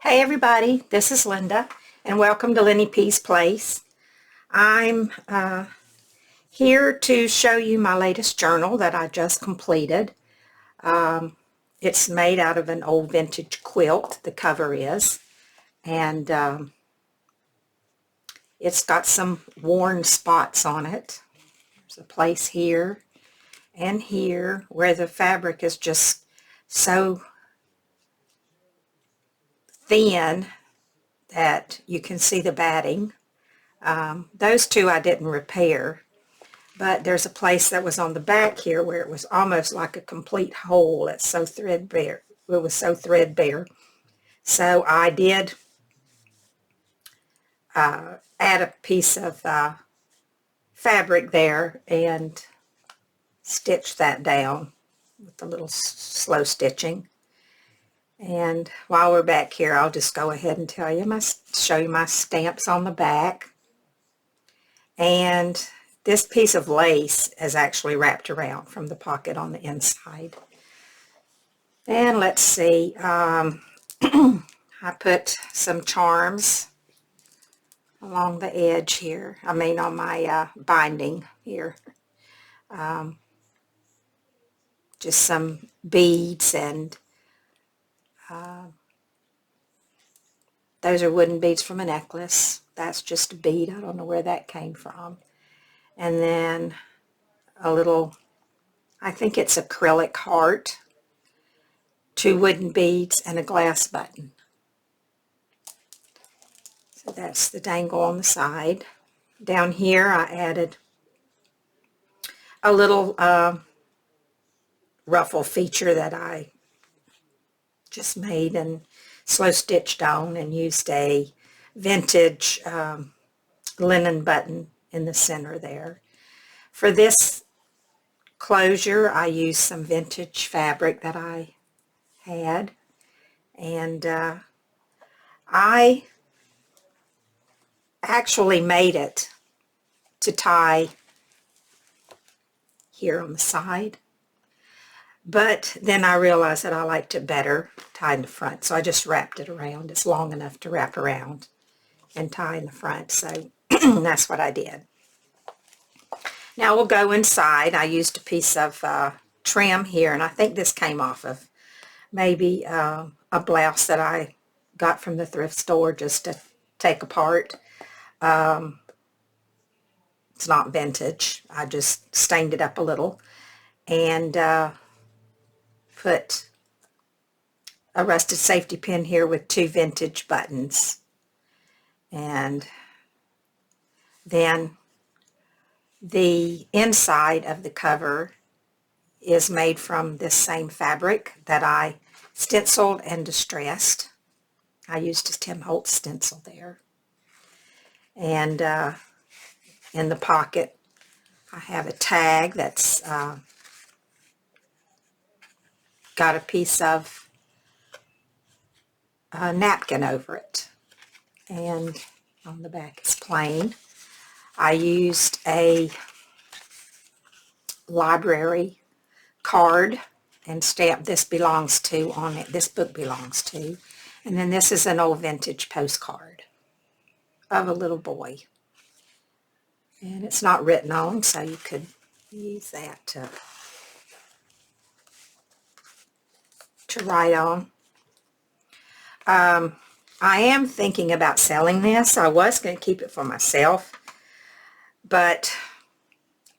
Hey everybody, this is Linda and welcome to Lenny P's Place. I'm here to show you my latest journal that I just completed. It's made out of an old vintage quilt, the cover is, and it's got some worn spots on it. There's a place here and here where the fabric is just so thin that you can see the batting. Those two I didn't repair, but there's a place that was on the back here where it was almost like a complete hole. It's so threadbare. It was so threadbare. So I did add a piece of fabric there and stitch that down with a little slow stitching. And while we're back here, I'll just go ahead and show you my stamps on the back. And this piece of lace is actually wrapped around from the pocket on the inside. And let's see, I put some charms along the edge here. I mean on my binding here. Just some beads, and those are wooden beads from a necklace. That's just a bead. I don't know where that came from. And then a little, I think it's acrylic heart, 2 wooden beads, and a glass button. So that's the dangle on the side. Down here I added a little ruffle feature that I just made and slow stitched on, and used a vintage linen button in the center there. For this closure I used some vintage fabric that I had, and I actually made it to tie here on the side, but then I realized that I liked it better tied in the front, so I just wrapped it around. It's long enough to wrap around and tie in the front, so that's what I did. Now we'll go inside. I used a piece of trim here, and I think this came off of maybe a blouse that I got from the thrift store just to take apart. It's not vintage. I just stained it up a little and put a rusted safety pin here with 2 vintage buttons. And then the inside of the cover is made from this same fabric that I stenciled and distressed. I used a Tim Holtz stencil there. And in the pocket I have a tag that's got a piece of napkin over it. And on the back is plain. I used a library card and stamped "This belongs to" on it. This book belongs to. And then this is an old vintage postcard of a little boy. And it's not written on, so you could use that to write on. I am thinking about selling this. I was going to keep it for myself, but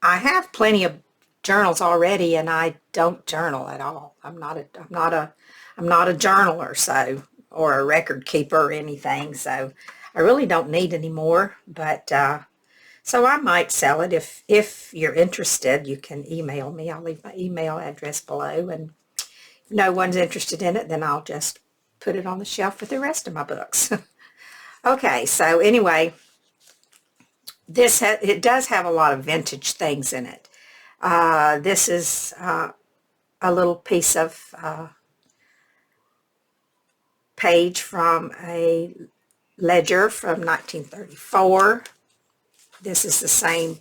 I have plenty of journals already, and I don't journal at all. I'm not a journaler, so, or a record keeper or anything, so I really don't need any more. But so I might sell it. If you're interested, you can email me. I'll leave my email address below, and if no one's interested in it, then I'll just put it on the shelf with the rest of my books. Okay, so anyway, it does have a lot of vintage things in it. This is a little piece of page from a ledger from 1934. This is the same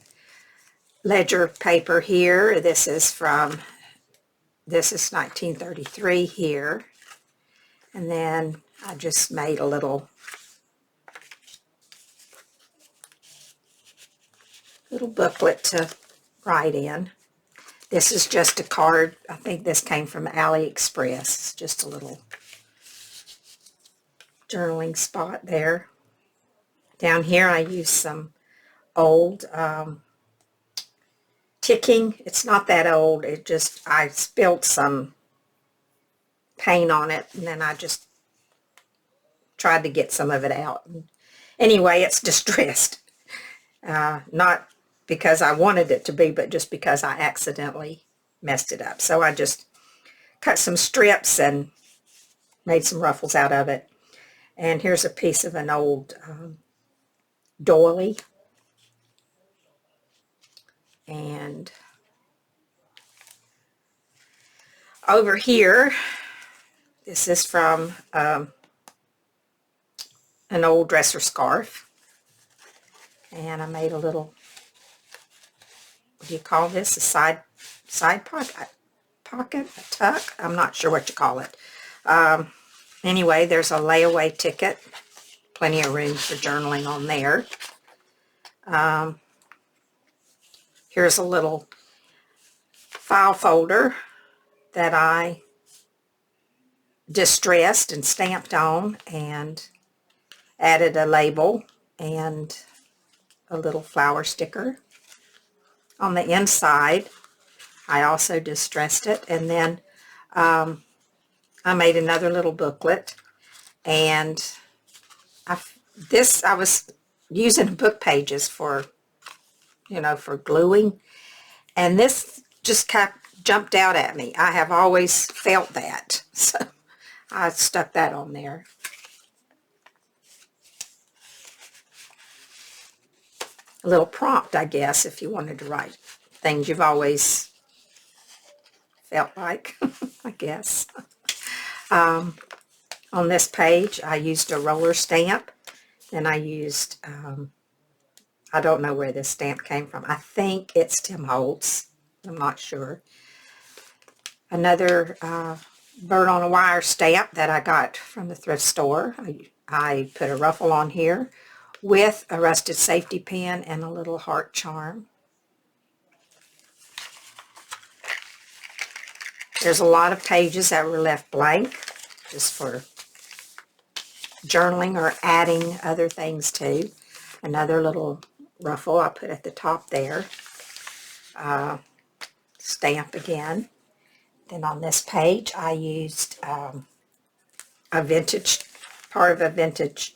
ledger paper here. This is 1933 here. And then I just made a little booklet to write in. This is just a card. I think this came from AliExpress. It's just a little journaling spot there. Down here I used some old ticking. It's not that old. It just, I spilled some paint on it, and then I just tried to get some of it out. And anyway, it's distressed. Not because I wanted it to be, but just because I accidentally messed it up. So I just cut some strips and made some ruffles out of it. And here's a piece of an old doily. And over here, this is from an old dresser scarf. And I made a little, what do you call this? A side pocket, a tuck? I'm not sure what you call it. Anyway, there's a layaway ticket. Plenty of room for journaling on there. Here's a little file folder that I distressed and stamped on and added a label and a little flower sticker. On the inside, I also distressed it, and then I made another little booklet, and I was using book pages for, for gluing, and this just jumped out at me. I have always felt that, so I stuck that on there. A little prompt, I guess, if you wanted to write things you've always felt like, I guess. On this page, I used a roller stamp. Then I used, I don't know where this stamp came from. I think it's Tim Holtz. I'm not sure. Another bird on a wire stamp that I got from the thrift store. I put a ruffle on here with a rusted safety pin and a little heart charm. There's a lot of pages that were left blank just for journaling or adding other things to. Another little ruffle I put at the top there. Stamp again. Then on this page I used part of a vintage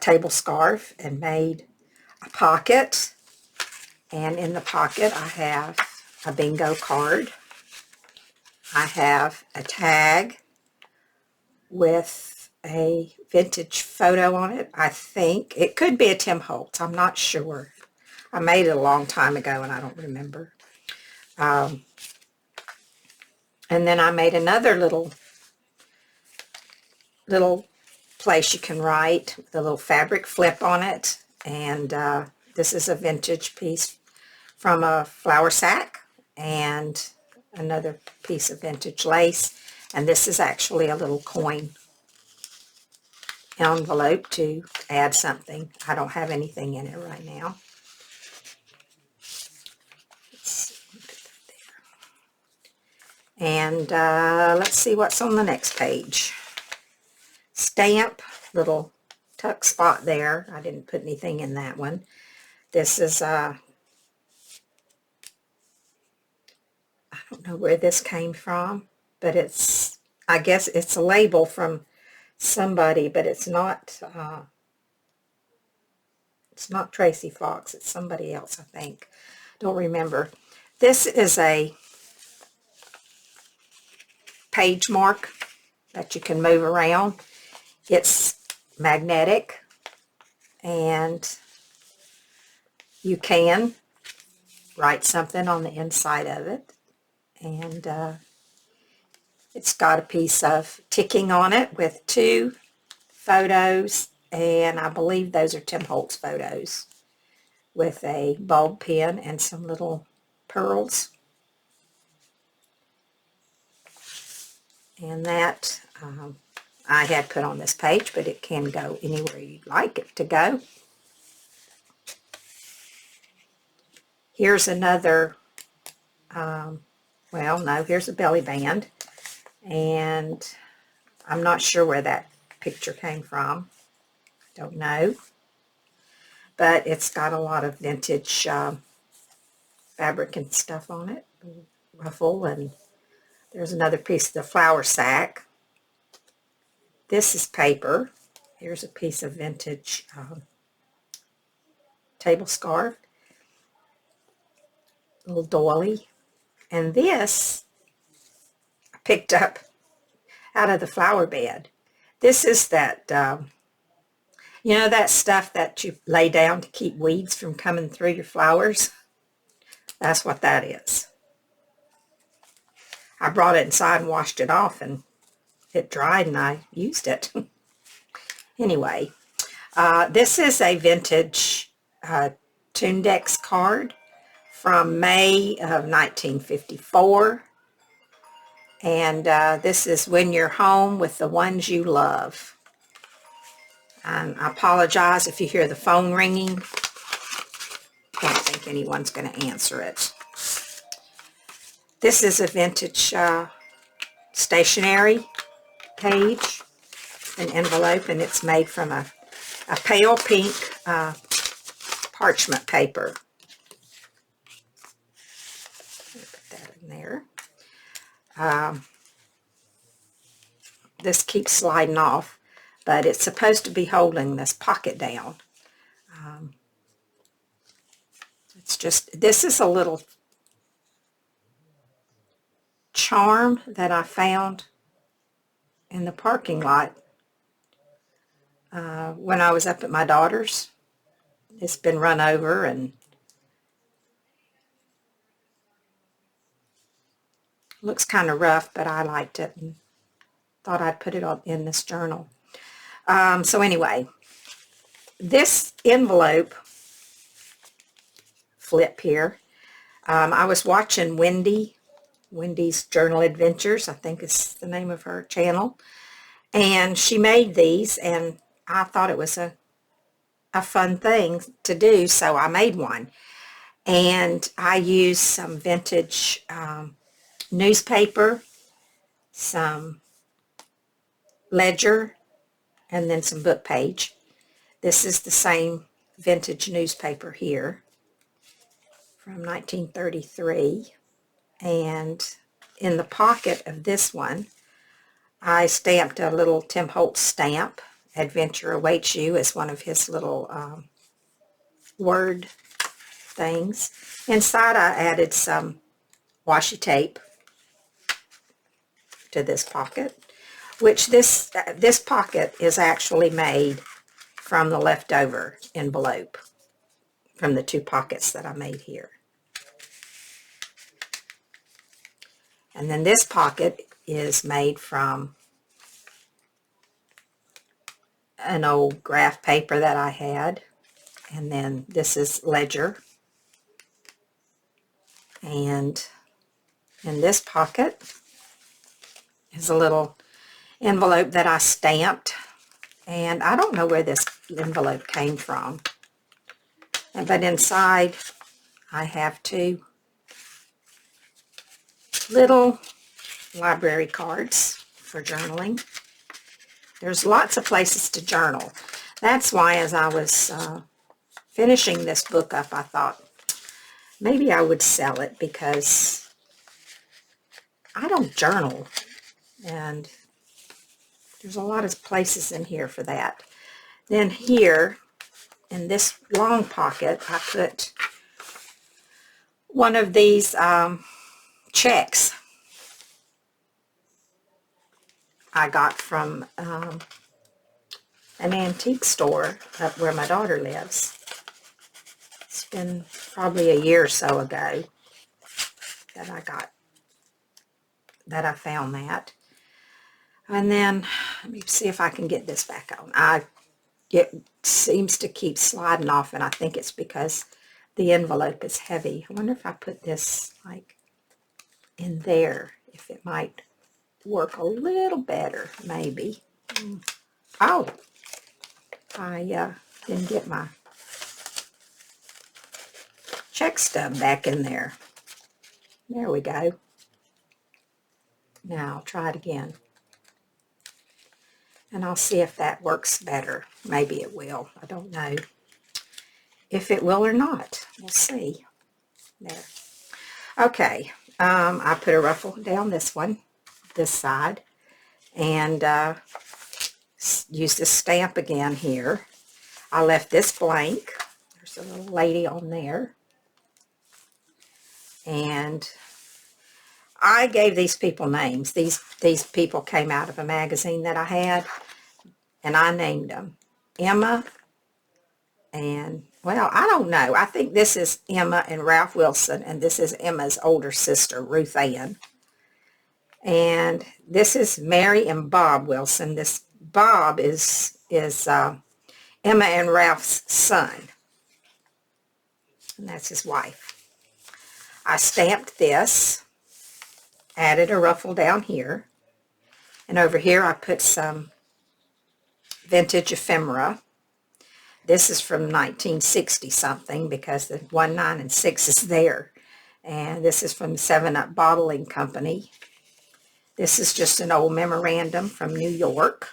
table scarf and made a pocket, and in the pocket I have a bingo card. I have a tag with a vintage photo on it. I think it could be a Tim Holtz. I'm not sure. I made it a long time ago and I don't remember. And then I made another little place you can write with a little fabric flip on it, and this is a vintage piece from a flour sack and another piece of vintage lace, and this is actually a little coin envelope to add something. I don't have anything in it right now. Let's see, put that there. And let's see what's on the next page. Stamp, little tuck spot there. I didn't put anything in that one. This is I don't know where this came from, but I guess it's a label from somebody, but it's not Tracy Fox. It's somebody else, I think. Don't remember. This is a page mark that you can move around. It's magnetic, and you can write something on the inside of it, and it's got a piece of ticking on it with 2 photos, and I believe those are Tim Holtz photos, with a bulb pin and some little pearls. And that I had put on this page, but it can go anywhere you'd like it to go. Here's another, well, no, here's a belly band. And I'm not sure where that picture came from. Don't know. But it's got a lot of vintage fabric and stuff on it. Ruffle, and there's another piece of the flour sack. This is paper. Here's a piece of vintage table scarf. Little doily. And this I picked up out of the flower bed. This is that, you know, that stuff that you lay down to keep weeds from coming through your flowers? That's what that is. I brought it inside and washed it off, and it dried, and I used it. Anyway, this is a vintage Tundex card from May of 1954. And this is when you're home with the ones you love. And I apologize if you hear the phone ringing. Don't think anyone's going to answer it. This is a vintage stationery page, an envelope, and it's made from a pale pink parchment paper. Put that in there. This keeps sliding off, but it's supposed to be holding this pocket down. It's just, this is a little charm that I found in the parking lot when I was up at my daughter's. It's been run over and looks kind of rough, but I liked it and thought I'd put it in this journal. So anyway, this envelope flip here, I was watching Wendy's Journal Adventures, I think is the name of her channel, and she made these, and I thought it was a fun thing to do, so I made one. And I used some vintage newspaper, some ledger, and then some book page. This is the same vintage newspaper here from 1933. And in the pocket of this one, I stamped a little Tim Holtz stamp. Adventure awaits you is one of his little word things. Inside I added some washi tape to this pocket, which this pocket is actually made from the leftover envelope from the two pockets that I made here. And then this pocket is made from an old graph paper that I had. And then this is ledger. And in this pocket is a little envelope that I stamped. And I don't know where this envelope came from. But inside I have two little library cards for journaling. There's lots of places to journal. That's why as I was finishing this book up, I thought maybe I would sell it because I don't journal. And there's a lot of places in here for that. Then here, in this long pocket, I put one of these checks I got from an antique store up where my daughter lives. It's been probably a year or so ago that I found that. And then, let me see if I can get this back on. It seems to keep sliding off, and I think it's because the envelope is heavy. I wonder if I put this like in there, if it might work a little better, maybe. Oh, I didn't get my check stub back in there. There we go. Now I'll try it again. And I'll see if that works better. Maybe it will. I don't know if it will or not. We'll see. There. Okay. I put a ruffle down this side, and use this stamp again here. I left this blank. There's a little lady on there. And I gave these people names. These people came out of a magazine that I had, and I named them Emma and, well, I don't know. I think this is Emma and Ralph Wilson, and this is Emma's older sister, Ruth Ann. And this is Mary and Bob Wilson. This Bob is Emma and Ralph's son, and that's his wife. I stamped this, added a ruffle down here, and over here I put some vintage ephemera. This is from 1960 something because the 1, 9, and 6 is there. And this is from 7-Up Bottling Company. This is just an old memorandum from New York.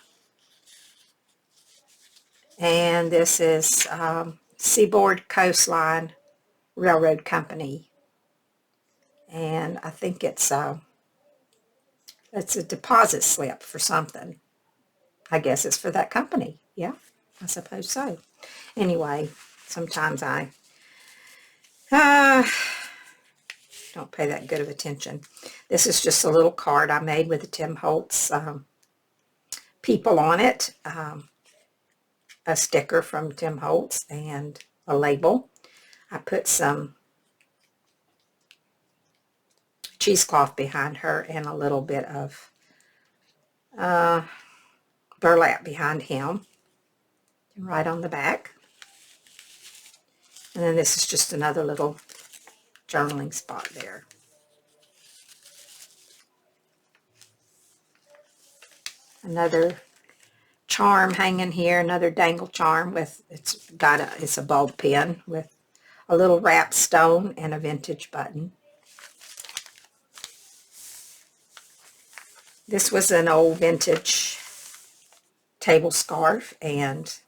And this is Seaboard Coastline Railroad Company. And I think it's a deposit slip for something. I guess it's for that company. Yeah, I suppose so. Anyway, sometimes I don't pay that good of attention. This is just a little card I made with the Tim Holtz people on it. A sticker from Tim Holtz and a label. I put some cheesecloth behind her and a little bit of burlap behind him, right on the back. And then this is just another little journaling spot there. Another charm hanging here, another dangle charm with, it's a bulb pin with a little wrapped stone and a vintage button. This was an old vintage table scarf, and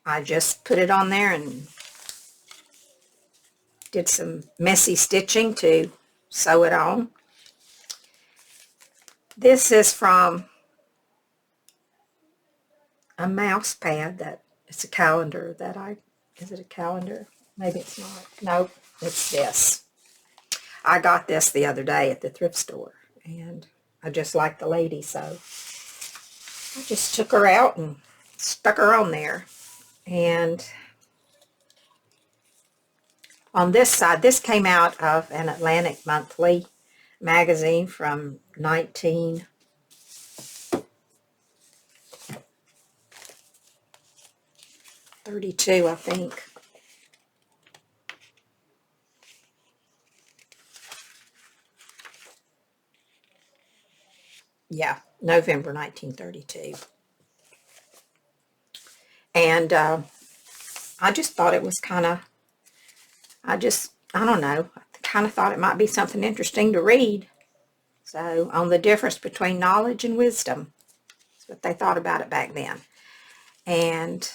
I just put it on there and did some messy stitching to sew it on. This is from a mouse pad that it's a calendar that is it a calendar? Maybe it's not. Nope, it's this. I got this the other day at the thrift store, and I just like the lady, so I just took her out and stuck her on there. And on this side, this came out of an Atlantic Monthly magazine from 1932, I think. Yeah, November 1932. And I just thought it was kind of, I don't know, I kind of thought it might be something interesting to read. So, on the difference between knowledge and wisdom. That's what they thought about it back then. And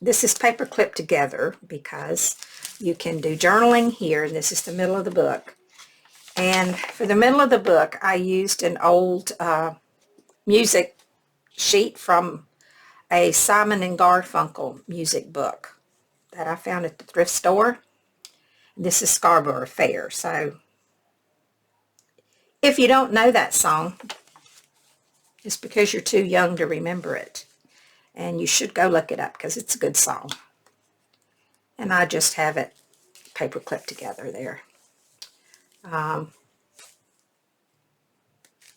this is paper clipped together because you can do journaling here, and this is the middle of the book. And for the middle of the book, I used an old music sheet from a Simon and Garfunkel music book that I found at the thrift store. This is Scarborough Affair. So if you don't know that song, it's because you're too young to remember it. And you should go look it up because it's a good song. And I just have it paper clipped together there.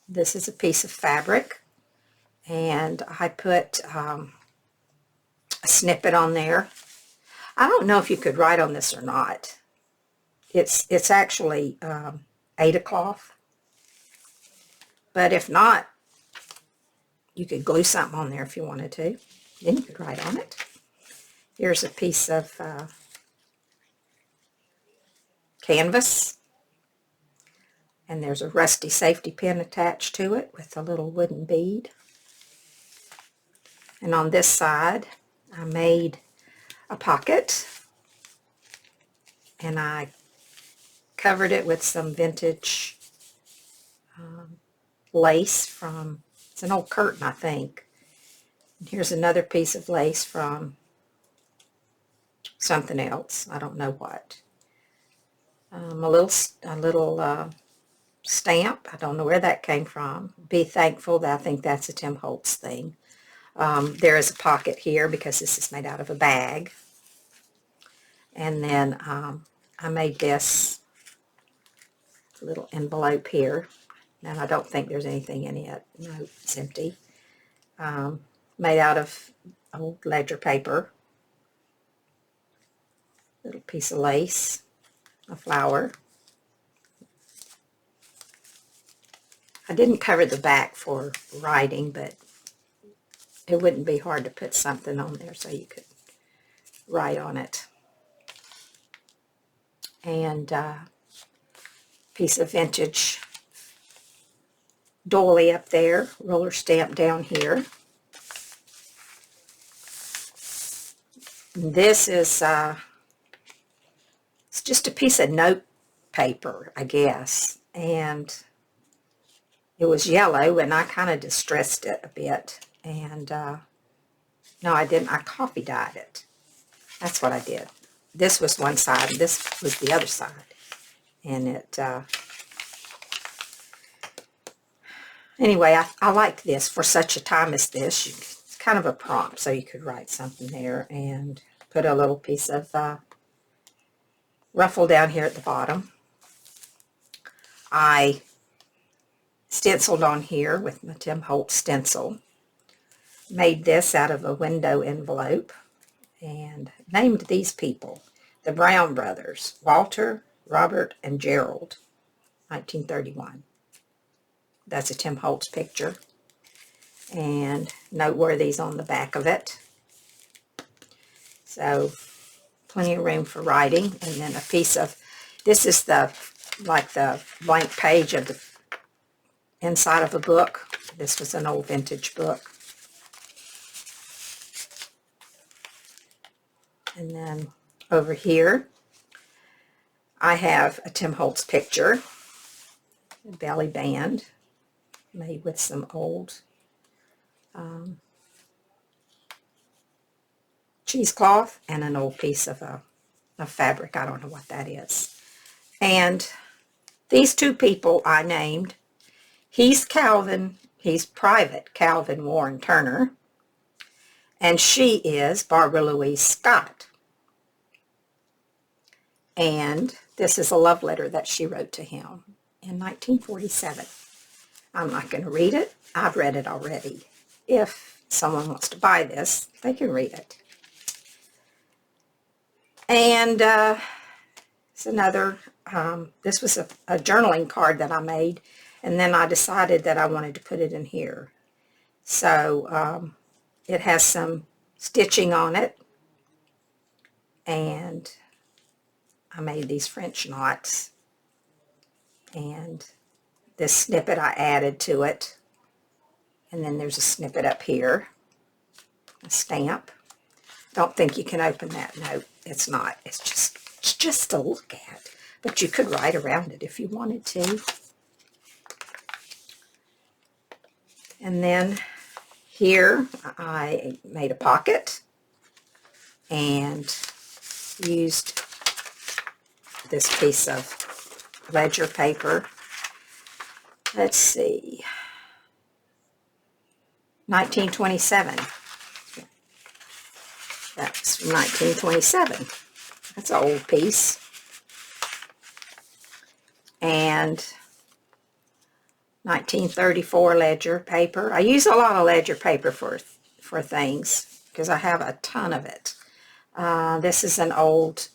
This is a piece of fabric, and I put a snippet on there. I don't know if you could write on this or not. It's actually Ada cloth, but if not, you could glue something on there if you wanted to. Then you could write on it. Here's a piece of canvas. And there's a rusty safety pin attached to it with a little wooden bead. And on this side, I made a pocket. And I covered it with some vintage lace from, it's an old curtain, I think. And here's another piece of lace from something else. I don't know what. A little stamp. I don't know where that came from. Be thankful. That I think that's a Tim Holtz thing. There is a pocket here because this is made out of a bag. And then I made this little envelope here. And I don't think there's anything in it. No, it's empty. Made out of old ledger paper. Little piece of lace. A flower. I didn't cover the back for writing, but it wouldn't be hard to put something on there so you could write on it. And piece of vintage doily up there, roller stamp down here. And this is it's just a piece of note paper, I guess, and it was yellow, and I kind of distressed it a bit, and no, I didn't. I coffee dyed it. That's what I did. This was one side, and this was the other side, and it anyway, I liked this for such a time as this. It's kind of a prompt, so you could write something there and put a little piece of ruffle down here at the bottom. I stenciled on here with my Tim Holtz stencil. Made this out of a window envelope and named these people the Brown brothers, Walter, Robert, and Gerald, 1931. That's a Tim Holtz picture. And noteworthy's on the back of it. So plenty of room for writing. And then a piece of, this is the, like the blank page of the inside of a book. This was an old vintage book. And then over here, I have a Tim Holtz picture, a belly band made with some old cheesecloth and an old piece of a fabric. I don't know what that is. And these two people I named. He's Calvin, he's Private Calvin Warren Turner, and she is Barbara Louise Scott. And this is a love letter that she wrote to him in 1947. I'm not going to read it. I've read it already. If someone wants to buy this, they can read it. And it's another, this was a journaling card that I made, and then I decided that I wanted to put it in here. So it has some stitching on it, and I made these French knots, and this snippet I added to it, and then there's a snippet up here, a stamp. Don't think you can open that. No, it's not. It's just to look at, but you could write around it if you wanted to. And then here I made a pocket and used this piece of ledger paper. Let's see, 1927. That's from 1927. That's an old piece. And 1934 ledger paper. I use a lot of ledger paper for things because I have a ton of it. This is an old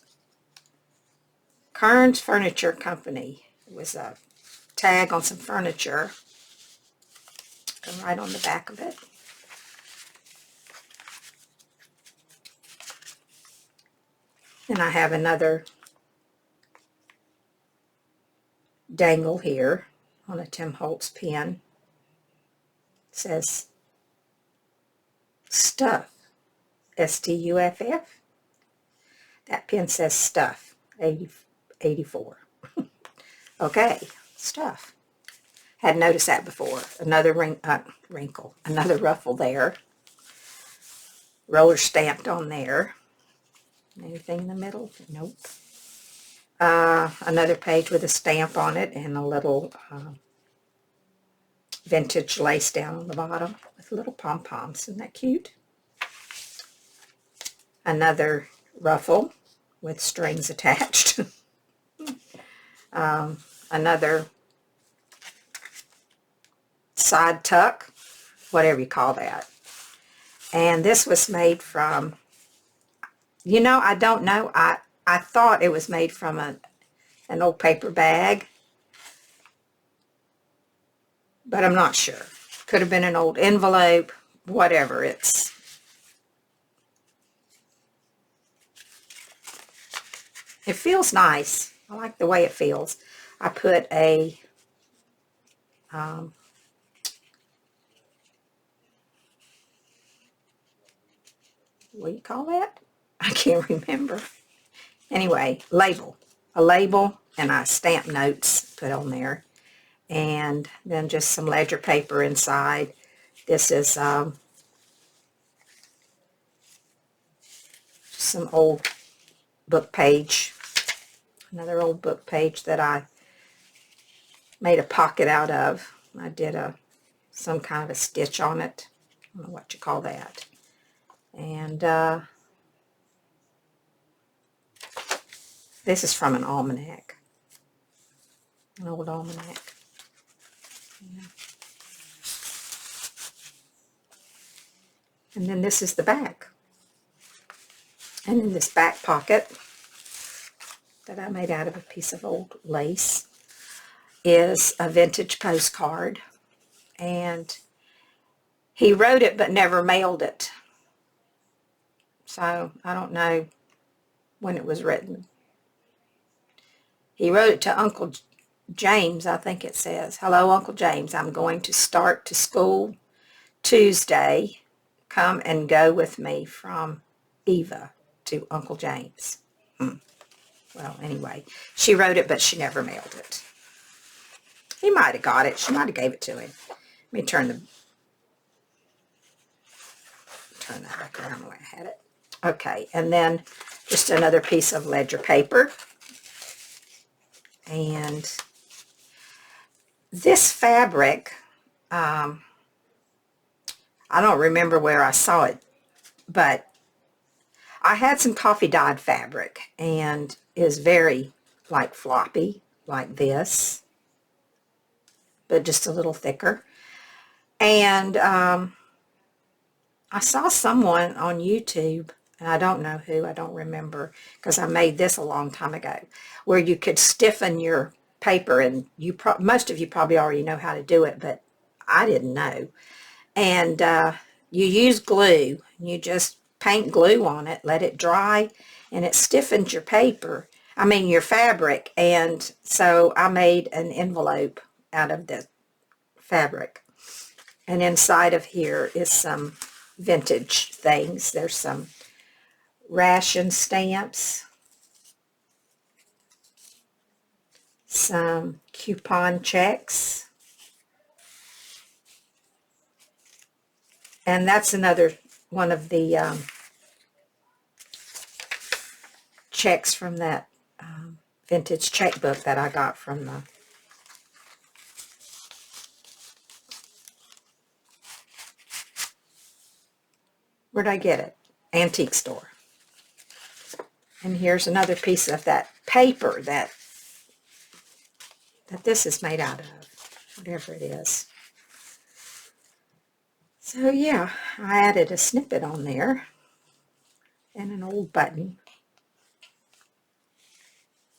Kearns Furniture Company. It was a tag on some furniture. Go right on the back of it. And I have another dangle here on a Tim Holtz pen. It says Stuff, S-T-U-F-F. That pen says Stuff, 84. Okay, Stuff. Hadn't noticed that before. Another wrinkle, another ruffle there. Roller stamped on there. Anything in the middle? Nope. Another page with a stamp on it and a little vintage lace down on the bottom with little pom-poms. Isn't that cute? Another ruffle with strings attached. Another side tuck, whatever you call that. And this was made from, you know, I don't know. I thought it was made from an old paper bag, but I'm not sure. Could have been an old envelope, whatever. It feels nice. I like the way it feels. I put a what do you call that? I can't remember. Anyway, a label, and I stamp notes put on there, and then just some ledger paper inside. This is some old book page, another old book page that I made a pocket out of. I did some kind of a stitch on it. I don't know what you call that. And this is from an almanac, an old almanac. Yeah. And then this is the back. And in this back pocket that I made out of a piece of old lace is a vintage postcard. And he wrote it but never mailed it. So I don't know when it was written. He wrote it to Uncle James, I think it says. Hello, Uncle James. I'm going to start to school Tuesday. Come and go with me from Eva to Uncle James. Well, anyway, she wrote it, but she never mailed it. He might have got it. She might have gave it to him. Let me turn that back around the way I had it. Okay, and then just another piece of ledger paper. And this fabric, I don't remember where I saw it, but I had some coffee dyed fabric, and is very like floppy, like this, but just a little thicker. And I saw someone on YouTube, and I don't know who, I don't remember, because I made this a long time ago, where you could stiffen your paper, and most of you probably already know how to do it, but I didn't know. And you use glue, and you just paint glue on it, let it dry, and it stiffens your paper, your fabric. And so I made an envelope out of the fabric. And inside of here is some vintage things. There's some ration stamps, some coupon checks, and that's another one of the checks from that vintage checkbook that I got from the where'd I get it? Antique store. And here's another piece of that paper that this is made out of, whatever it is. So yeah, I added a snippet on there and an old button.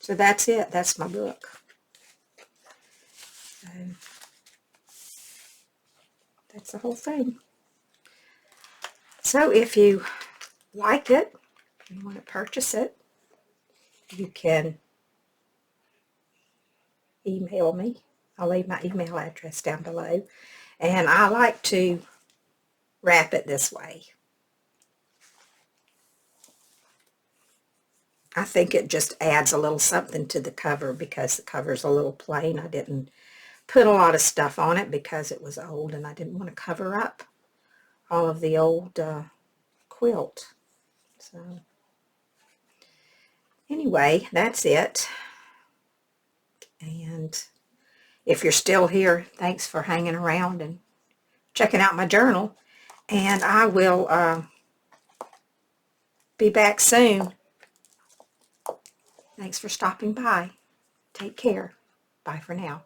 So that's it. That's my book. So that's the whole thing. So if you like it, you want to purchase it, you can email me. I'll leave my email address down below. And I like to wrap it this way. I think it just adds a little something to the cover because the cover's a little plain. I didn't put a lot of stuff on it because it was old and I didn't want to cover up all of the old quilt. So anyway, that's it. And if you're still here, thanks for hanging around and checking out my journal. And I will be back soon. Thanks for stopping by. Take care. Bye for now.